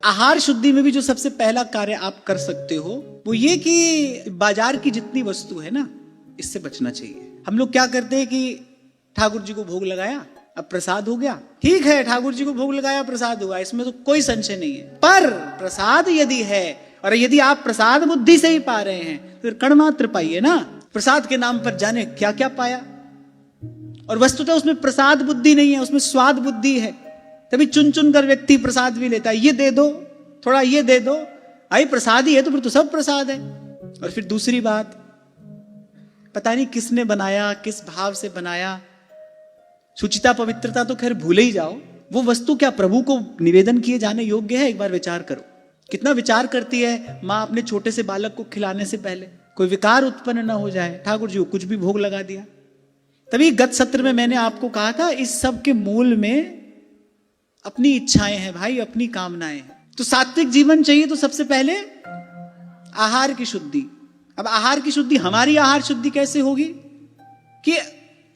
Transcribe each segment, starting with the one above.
आहार शुद्धि में भी जो सबसे पहला कार्य आप कर सकते हो वो ये कि बाजार की जितनी वस्तु है ना, इससे बचना चाहिए। हम लोग क्या करते हैं कि ठाकुर जी को भोग लगाया, अब प्रसाद हो गया, ठीक है, ठाकुर जी को भोग लगाया, प्रसाद हुआ, इसमें तो कोई संशय नहीं है। पर प्रसाद यदि है और यदि आप प्रसाद बुद्धि से ही पा रहे हैं तो फिर कण मात्र पाइए ना। प्रसाद के नाम पर जाने क्या क्या पाया, और वस्तुतः उसमें प्रसाद बुद्धि नहीं है, उसमें स्वाद बुद्धि है। तभी चुन चुन कर व्यक्ति प्रसाद भी लेता है, ये दे दो, थोड़ा ये दे दो, आई प्रसाद ही है तो फिर तो सब प्रसाद है। और फिर दूसरी बात, पता नहीं किसने बनाया, किस भाव से बनाया, शुचिता पवित्रता तो खैर भूले ही जाओ, वो वस्तु क्या प्रभु को निवेदन किए जाने योग्य है? एक बार विचार करो, कितना विचार करती है माँ अपने छोटे से बालक को खिलाने से पहले, कोई विकार उत्पन्न ना हो जाए। ठाकुर जी को कुछ भी भोग लगा दिया। तभी गत सत्र में मैंने आपको कहा था, इस सब के मूल में अपनी इच्छाएं हैं भाई, अपनी कामनाएं हैं। तो सात्विक जीवन चाहिए तो सबसे पहले आहार की शुद्धि। अब आहार की शुद्धि, हमारी आहार शुद्धि कैसे होगी कि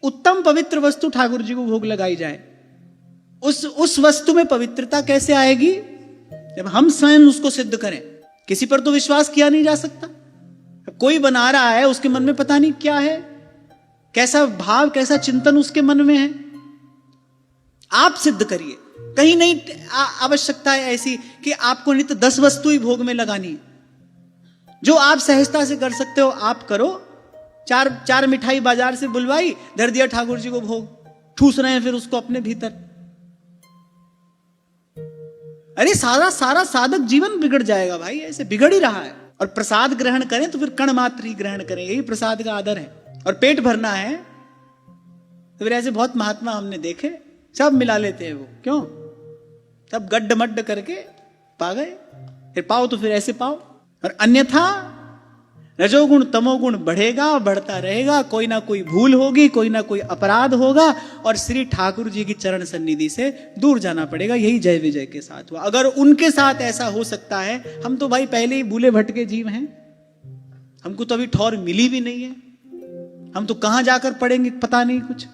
उत्तम पवित्र वस्तु ठाकुर जी को भोग लगाई जाए। उस वस्तु में पवित्रता कैसे आएगी? जब हम स्वयं उसको सिद्ध करें। किसी पर तो विश्वास किया नहीं जा सकता। कोई बना रहा है, उसके मन में पता नहीं क्या है, कैसा भाव, कैसा चिंतन उसके मन में है। आप सिद्ध करिए। कहीं नहीं आवश्यकता है ऐसी कि आपको नित्य 10 वस्तु ही भोग में लगानी है। जो आप सहजता से कर सकते हो आप करो। चार मिठाई बाजार से बुलवाई, धर दिया ठाकुर जी को भोग, ठूस रहे हैं फिर उसको अपने भीतर। अरे सारा साधक जीवन बिगड़ जाएगा भाई, ऐसे बिगड़ ही रहा है। और प्रसाद ग्रहण करें तो फिर कण मात्र ही ग्रहण करें, यही प्रसाद का आदर है। और पेट भरना है तो फिर ऐसे बहुत महात्मा हमने देखे, सब मिला लेते हैं वो, क्यों? सब गड्ढ मड्ढ करके पा गए। फिर पाओ तो फिर ऐसे पाओ। और अन्यथा रजोगुण तमोगुण बढ़ेगा, बढ़ता रहेगा, कोई ना कोई भूल होगी, कोई ना कोई अपराध होगा, और श्री ठाकुर जी की चरण सन्निधि से दूर जाना पड़ेगा। यही जय विजय के साथ हुआ। अगर उनके साथ ऐसा हो सकता है, हम तो भाई पहले ही भूले भटके जीव हैं, हमको तो अभी ठौर मिली भी नहीं है, हम तो कहां जाकर पड़ेंगे पता नहीं कुछ।